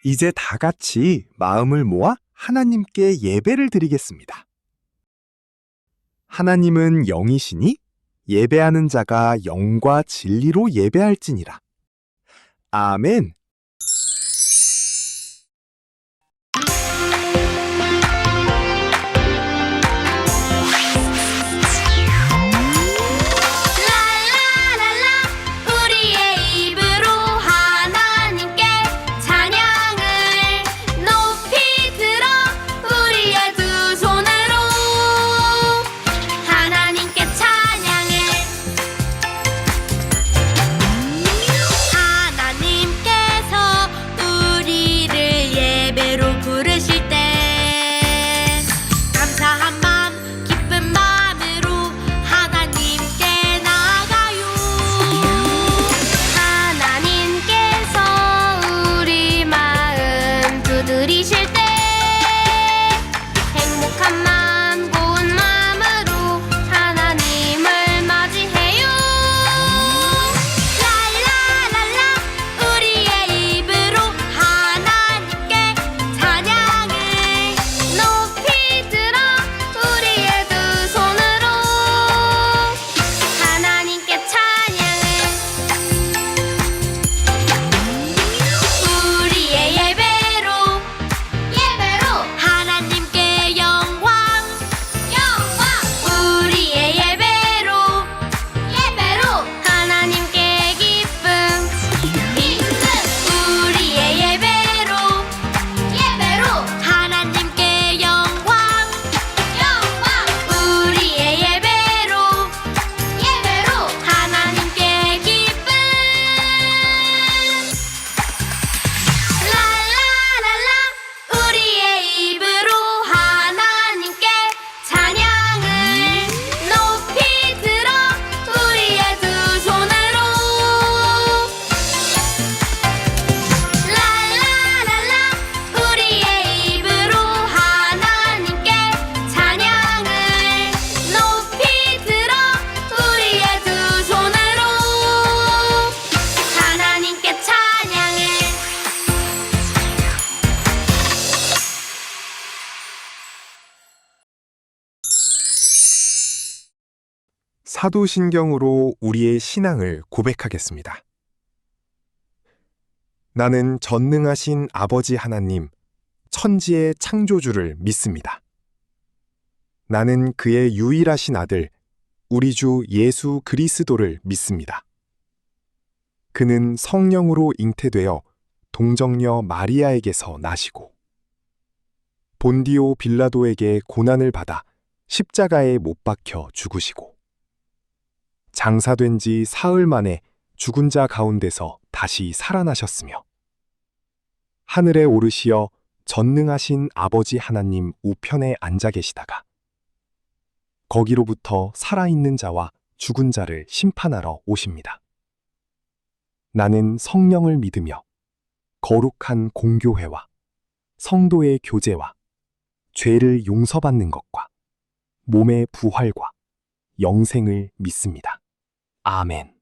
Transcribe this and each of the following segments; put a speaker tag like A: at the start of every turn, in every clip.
A: 이제 다 같이 마음을 모아 하나님께 예배를 드리겠습니다. 하나님은 영이시니 예배하는 자가 영과 진리로 예배할지니라. 아멘.
B: 우리의 입으로 하나님께 찬양을 높이 들어 우리의 두 손으로 하나님께 찬양을 하나님께서 우리를 예배로 부르실 때 감사한 마음 기쁜 마음으로 하나님께 나아가요. 하나님께서 우리 마음 두드리실 때 행복한 마음 고운 마음으로 하나님을 맞이해요. 랄라랄라 우리의 입으로 하나님께 찬양을 높이 들어 우리의 두 손으로 하나님께 찬양을 우리의 예배로 하나님께 영광 우리의 예배로 하나님께 기쁨 우리의 예배로 하나님께 영광 우리의 예배로 하나님께 기쁨 랄라랄라 우리의 입으로 하나님께 찬양을 높이 들어 우리의 두 손으로 랄라랄라 우리의 입으로 하나님께 찬양을 높이 들어 우리의 두 손으로 하나님께 찬양을
A: 사도신경으로 우리의 신앙을 고백하겠습니다. 나는 전능하신 아버지 하나님, 천지의 창조주를 믿습니다. 나는 그의 유일하신 아들, 우리 주 예수 그리스도를 믿습니다. 그는 성령으로 잉태되어 동정녀 마리아에게서 나시고 본디오 빌라도에게 고난을 받아 십자가에 못 박혀 죽으시고 장사된 지 사흘 만에 죽은 자 가운데서 다시 살아나셨으며 하늘에 오르시어 전능하신 아버지 하나님 우편에 앉아 계시다가 거기로부터 살아있는 자와 죽은 자를 심판하러 오십니다. 나는 성령을 믿으며 거룩한 공교회와 성도의 교제와 죄를 용서받는 것과 몸의 부활과 영생을 믿습니다. 아멘.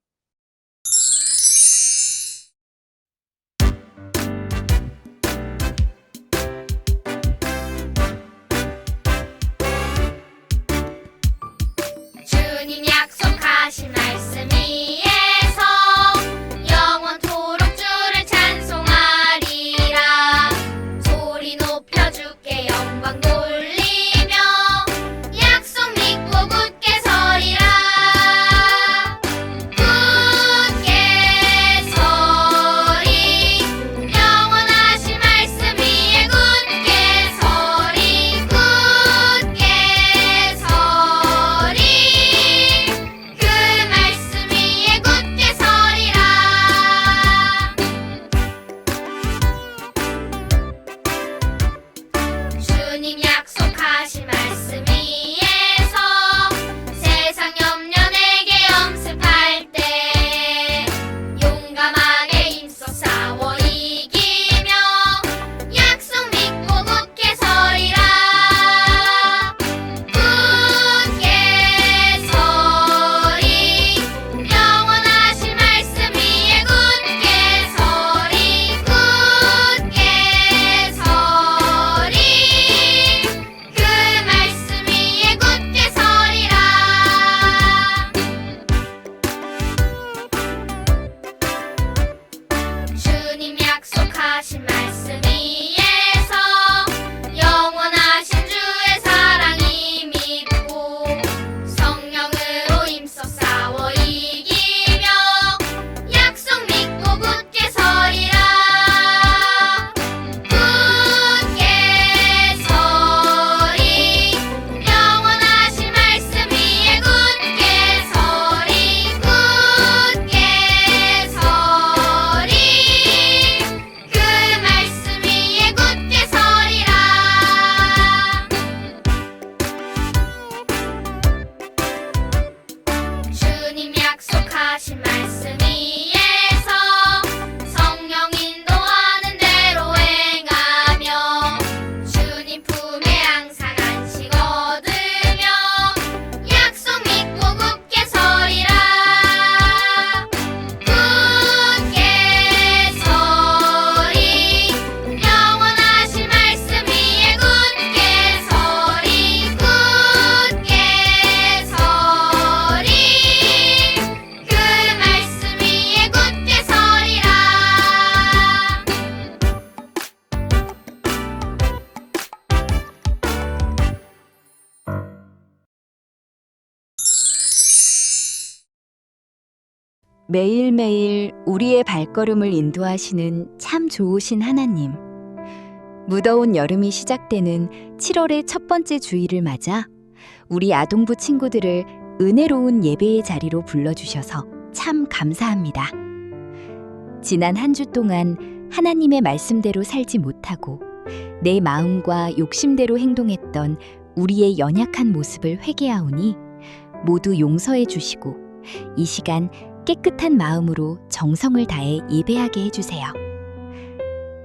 B: 주님 약속하신 말씀 위에서 영원토록 주를 찬송하리라. 소리 높여 주께 영광 돌리며 약속 믿고 굳게 서리라.
C: 매일매일 우리의 발걸음을 인도하시는 참 좋으신 하나님. 무더운 여름이 시작되는 7월의 첫 번째 주일을 맞아 우리 아동부 친구들을 은혜로운 예배의 자리로 불러주셔서 참 감사합니다. 지난 한 주 동안 하나님의 말씀대로 살지 못하고 내 마음과 욕심대로 행동했던 우리의 연약한 모습을 회개하오니 모두 용서해 주시고 이 시간 깨끗한 마음으로 정성을 다해 예배하게 해주세요.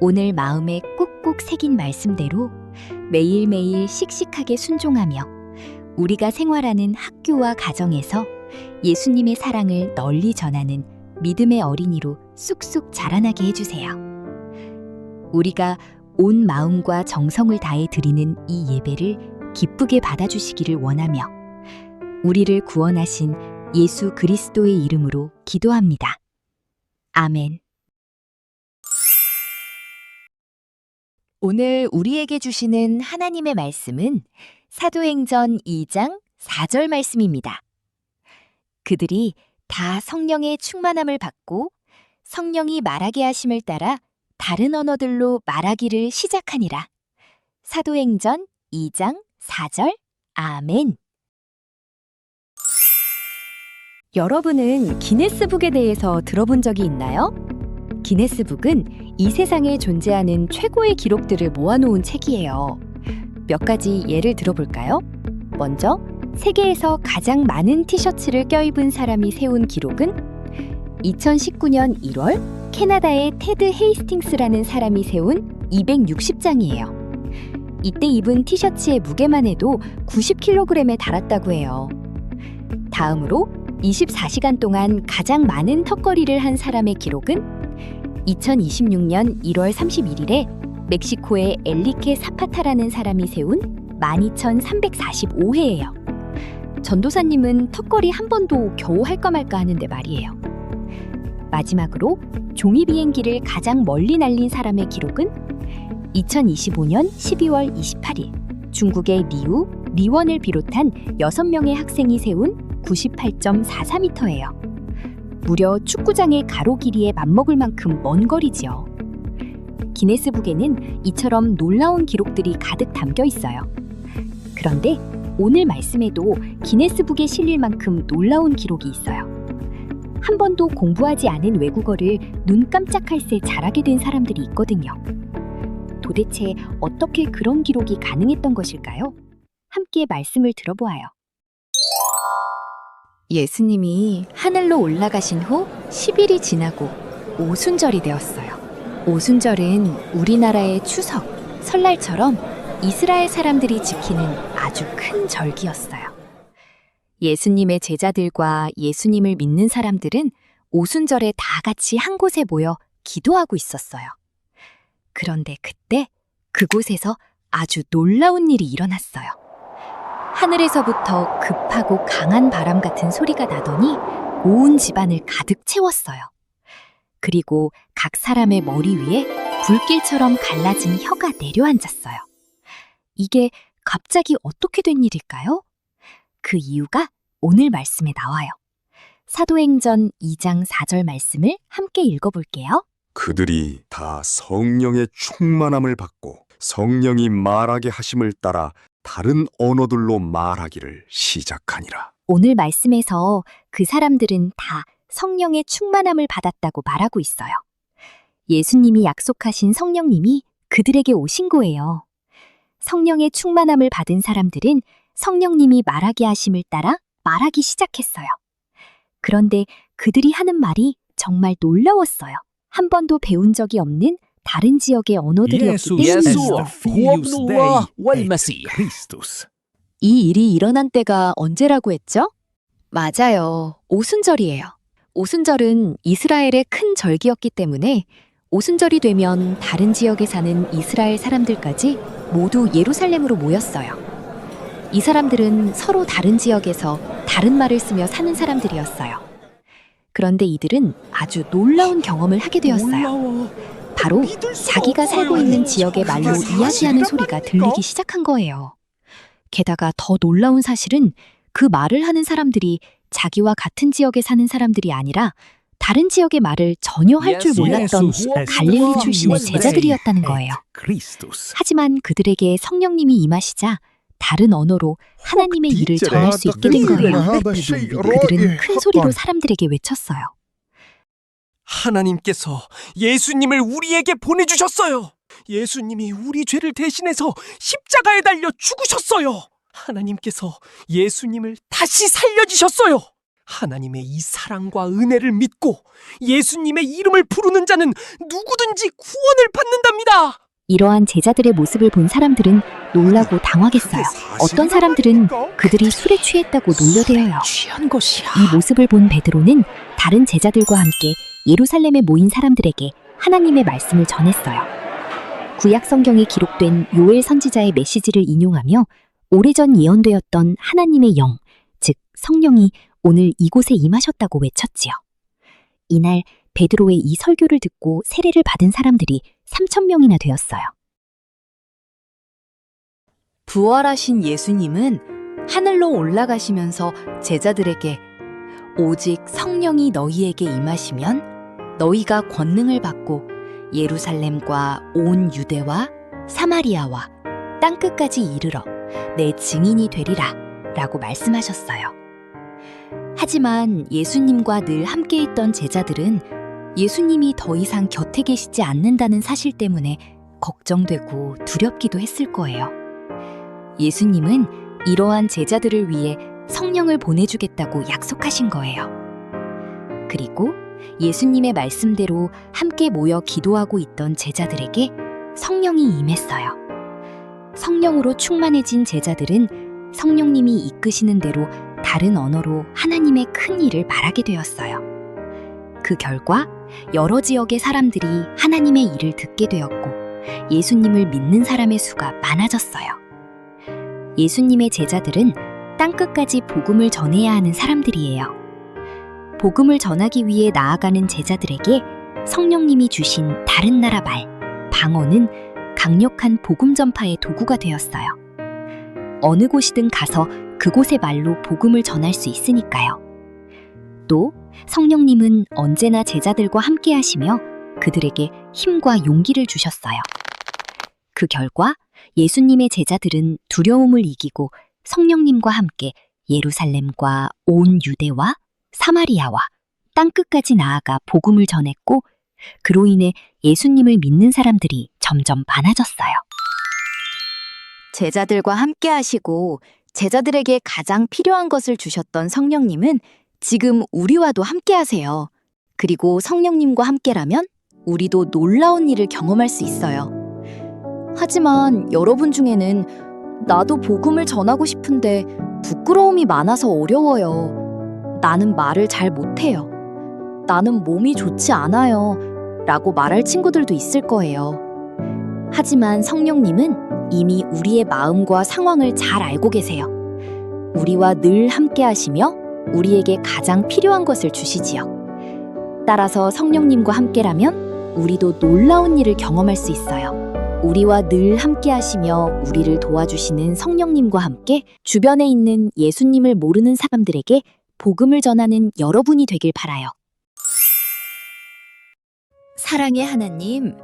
C: 오늘 마음에 꾹꾹 새긴 말씀대로 매일매일 씩씩하게 순종하며 우리가 생활하는 학교와 가정에서 예수님의 사랑을 널리 전하는 믿음의 어린이로 쑥쑥 자라나게 해주세요. 우리가 온 마음과 정성을 다해 드리는 이 예배를 기쁘게 받아주시기를 원하며 우리를 구원하신 예수 그리스도의 이름으로 기도합니다. 아멘. 오늘 우리에게 주시는 하나님의 말씀은 사도행전 2장 4절 말씀입니다. 그들이 다 성령의 충만함을 받고 성령이 말하게 하심을 따라 다른 언어들로 말하기를 시작하니라. 사도행전 2장 4절. 아멘. 여러분은 기네스북에 대해서 들어본 적이 있나요? 기네스북은 이 세상에 존재하는 최고의 기록들을 모아놓은 책이에요. 몇 가지 예를 들어볼까요? 먼저 세계에서 가장 많은 티셔츠를 껴입은 사람이 세운 기록은 2019년 1월 캐나다의 테드 헤이스팅스라는 사람이 세운 260장이에요. 이때 입은 티셔츠의 무게만 해도 90kg에 달았다고 해요. 다음으로 24시간 동안 가장 많은 턱걸이를 한 사람의 기록은 2026년 1월 31일에 멕시코의 엘리케 사파타라는 사람이 세운 12,345회예요. 전도사님은 턱걸이 한 번도 겨우 할까 말까 하는데 말이에요. 마지막으로 종이 비행기를 가장 멀리 날린 사람의 기록은 2025년 12월 28일 중국의 리원을 비롯한 6명의 학생이 세운 98.44m예요. 무려 축구장의 가로 길이에 맞먹을 만큼 먼 거리지요. 기네스북에는 이처럼 놀라운 기록들이 가득 담겨 있어요. 그런데 오늘 말씀에도 기네스북에 실릴 만큼 놀라운 기록이 있어요. 한 번도 공부하지 않은 외국어를 눈 깜짝할 새 잘하게 된 사람들이 있거든요. 도대체 어떻게 그런 기록이 가능했던 것일까요? 함께 말씀을 들어보아요. 예수님이 하늘로 올라가신 후 10일이 지나고 오순절이 되었어요. 오순절은 우리나라의 추석, 설날처럼 이스라엘 사람들이 지키는 아주 큰 절기였어요. 예수님의 제자들과 예수님을 믿는 사람들은 오순절에 다 같이 한 곳에 모여 기도하고 있었어요. 그런데 그때 그곳에서 아주 놀라운 일이 일어났어요. 하늘에서부터 급하고 강한 바람 같은 소리가 나더니 온 집안을 가득 채웠어요. 그리고 각 사람의 머리 위에 불길처럼 갈라진 혀가 내려앉았어요. 이게 갑자기 어떻게 된 일일까요? 그 이유가 오늘 말씀에 나와요. 사도행전 2장 4절 말씀을 함께 읽어볼게요.
D: 그들이 다 성령의 충만함을 받고 성령이 말하게 하심을 따라 다른 언어들로 말하기를 시작하니라.
C: 오늘 말씀에서 그 사람들은 다 성령의 충만함을 받았다고 말하고 있어요. 예수님이 약속하신 성령님이 그들에게 오신 거예요. 성령의 충만함을 받은 사람들은 성령님이 말하게 하심을 따라 말하기 시작했어요. 그런데 그들이 하는 말이 정말 놀라웠어요. 한 번도 배운 적이 없는 다른 지역의 언어들이었기 때문이에요. 이 일이 일어난 때가 언제라고 했죠? 맞아요. 오순절이에요. 오순절은 이스라엘의 큰 절기였기 때문에 오순절이 되면 다른 지역에 사는 이스라엘 사람들까지 모두 예루살렘으로 모였어요. 이 사람들은 서로 다른 지역에서 다른 말을 쓰며 사는 사람들이었어요. 그런데 이들은 아주 놀라운 경험을 하게 되었어요. 바로 자기가 살고 있는 지역의 말로 이야기하는 소리가 들리기 시작한 거예요. 게다가 더 놀라운 사실은 그 말을 하는 사람들이 자기와 같은 지역에 사는 사람들이 아니라 다른 지역의 말을 전혀 할 줄 몰랐던 갈릴리 출신의 제자들이었다는 거예요. 하지만 그들에게 성령님이 임하시자 다른 언어로 하나님의 일을 전할 수 있게 된 거예요. 그들은 큰 소리로 사람들에게 외쳤어요.
E: 하나님께서 예수님을 우리에게 보내주셨어요. 예수님이 우리 죄를 대신해서 십자가에 달려 죽으셨어요. 하나님께서 예수님을 다시 살려주셨어요. 하나님의 이 사랑과 은혜를 믿고 예수님의 이름을 부르는 자는 누구든지 구원을 받는답니다.
C: 이러한 제자들의 모습을 본 사람들은 놀라고 당황했어요. 어떤 사람들은 그들이 술에 취했다고 놀려대어요.
E: 취한 것이야.
C: 이 모습을 본 베드로는 다른 제자들과 함께 예루살렘에 모인 사람들에게 하나님의 말씀을 전했어요. 구약 성경에 기록된 요엘 선지자의 메시지를 인용하며 오래전 예언되었던 하나님의 영, 즉 성령이 오늘 이곳에 임하셨다고 외쳤지요. 이날 베드로의 이 설교를 듣고 세례를 받은 사람들이 3,000명이나 되었어요.
F: 부활하신 예수님은 하늘로 올라가시면서 제자들에게 오직 성령이 너희에게 임하시면 너희가 권능을 받고 예루살렘과 온 유대와 사마리아와 땅끝까지 이르러 내 증인이 되리라 라고 말씀하셨어요. 하지만 예수님과 늘 함께 있던 제자들은 예수님이 더 이상 곁에 계시지 않는다는 사실 때문에 걱정되고 두렵기도 했을 거예요. 예수님은 이러한 제자들을 위해 성령을 보내주겠다고 약속하신 거예요. 그리고 예수님의 말씀대로 함께 모여 기도하고 있던 제자들에게 성령이 임했어요. 성령으로 충만해진 제자들은 성령님이 이끄시는 대로 다른 언어로 하나님의 큰 일을 말하게 되었어요. 그 결과 여러 지역의 사람들이 하나님의 일을 듣게 되었고 예수님을 믿는 사람의 수가 많아졌어요. 예수님의 제자들은 땅끝까지 복음을 전해야 하는 사람들이에요. 복음을 전하기 위해 나아가는 제자들에게 성령님이 주신 다른 나라 말, 방언은 강력한 복음 전파의 도구가 되었어요. 어느 곳이든 가서 그곳의 말로 복음을 전할 수 있으니까요. 또 성령님은 언제나 제자들과 함께 하시며 그들에게 힘과 용기를 주셨어요. 그 결과 예수님의 제자들은 두려움을 이기고 성령님과 함께 예루살렘과 온 유대와 사마리아와 땅끝까지 나아가 복음을 전했고 그로 인해 예수님을 믿는 사람들이 점점 많아졌어요. 제자들과 함께 하시고 제자들에게 가장 필요한 것을 주셨던 성령님은 지금 우리와도 함께 하세요. 그리고 성령님과 함께라면 우리도 놀라운 일을 경험할 수 있어요. 하지만 여러분 중에는 나도 복음을 전하고 싶은데 부끄러움이 많아서 어려워요. 나는 말을 잘 못해요. 나는 몸이 좋지 않아요. 라고 말할 친구들도 있을 거예요. 하지만 성령님은 이미 우리의 마음과 상황을 잘 알고 계세요. 우리와 늘 함께 하시며 우리에게 가장 필요한 것을 주시지요. 따라서 성령님과 함께라면 우리도 놀라운 일을 경험할 수 있어요. 우리와 늘 함께 하시며 우리를 도와주시는 성령님과 함께 주변에 있는 예수님을 모르는 사람들에게 복음을 전하는 여러분이 되길 바라요. 사랑의 하나님,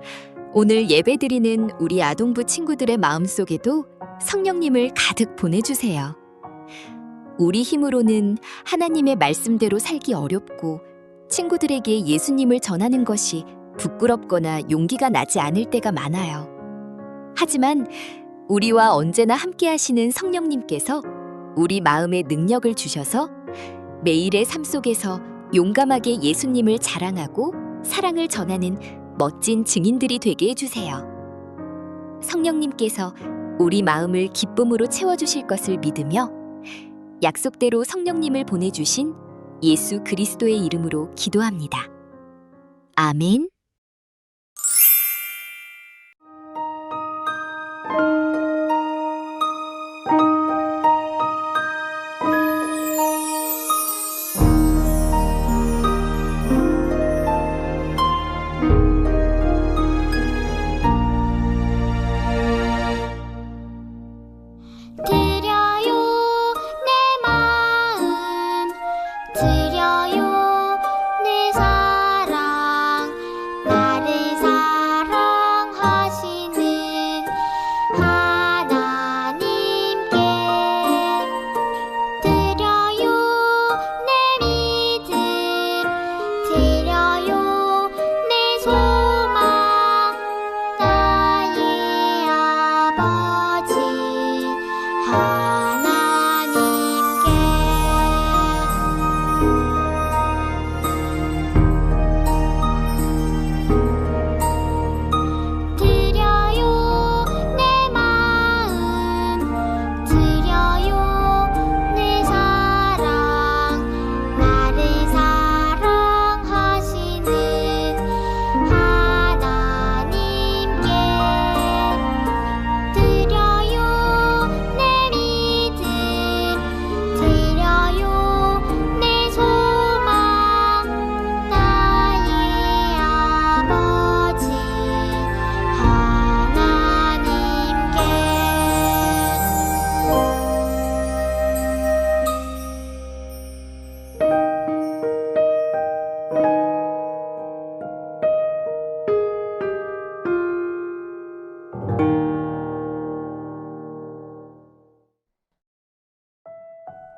F: 오늘 예배드리는 우리 아동부 친구들의 마음속에도 성령님을 가득 보내주세요. 우리 힘으로는 하나님의 말씀대로 살기 어렵고 친구들에게 예수님을 전하는 것이 부끄럽거나 용기가 나지 않을 때가 많아요. 하지만 우리와 언제나 함께 하시는 성령님께서 우리 마음에 능력을 주셔서 매일의 삶 속에서 용감하게 예수님을 자랑하고 사랑을 전하는 멋진 증인들이 되게 해주세요. 성령님께서 우리 마음을 기쁨으로 채워주실 것을 믿으며 약속대로 성령님을 보내주신 예수 그리스도의 이름으로 기도합니다. 아멘.
B: 드려요 내 마음 드려요 내 삶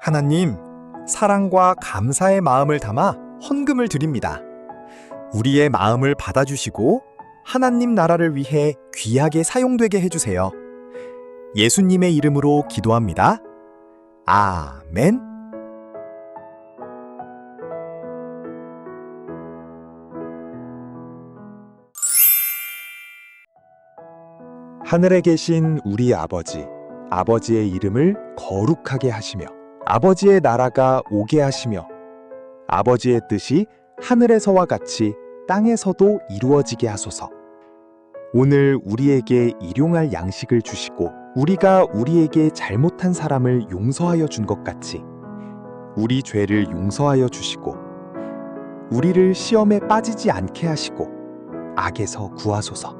G: 하나님, 사랑과 감사의 마음을 담아 헌금을 드립니다. 우리의 마음을 받아주시고 하나님 나라를 위해 귀하게 사용되게 해주세요. 예수님의 이름으로 기도합니다. 아멘.
A: 하늘에 계신 우리 아버지, 아버지의 이름을 거룩하게 하시며 아버지의 나라가 오게 하시며 아버지의 뜻이 하늘에서와 같이 땅에서도 이루어지게 하소서. 오늘 우리에게 일용할 양식을 주시고 우리가 우리에게 잘못한 사람을 용서하여 준 것 같이 우리 죄를 용서하여 주시고 우리를 시험에 빠지지 않게 하시고 악에서 구하소서.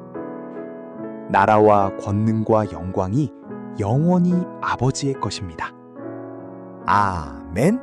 A: 나라와 권능과 영광이 영원히 아버지의 것입니다. 아멘.